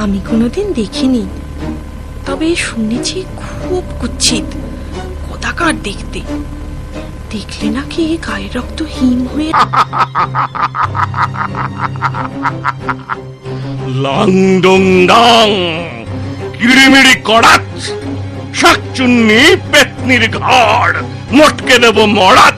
আমি কোনোদিন দেখিনি, তবে শুনেছি খুব কুৎসিত, কোথাকার দেখতে, দেখলে নাকি গায়ের রক্ত হিম হয়ে। লং ডং ডং, কিড়িমিড়ি করাত, শাকচুন্নি পেতনির ঘর, মটকে দেব মরাত।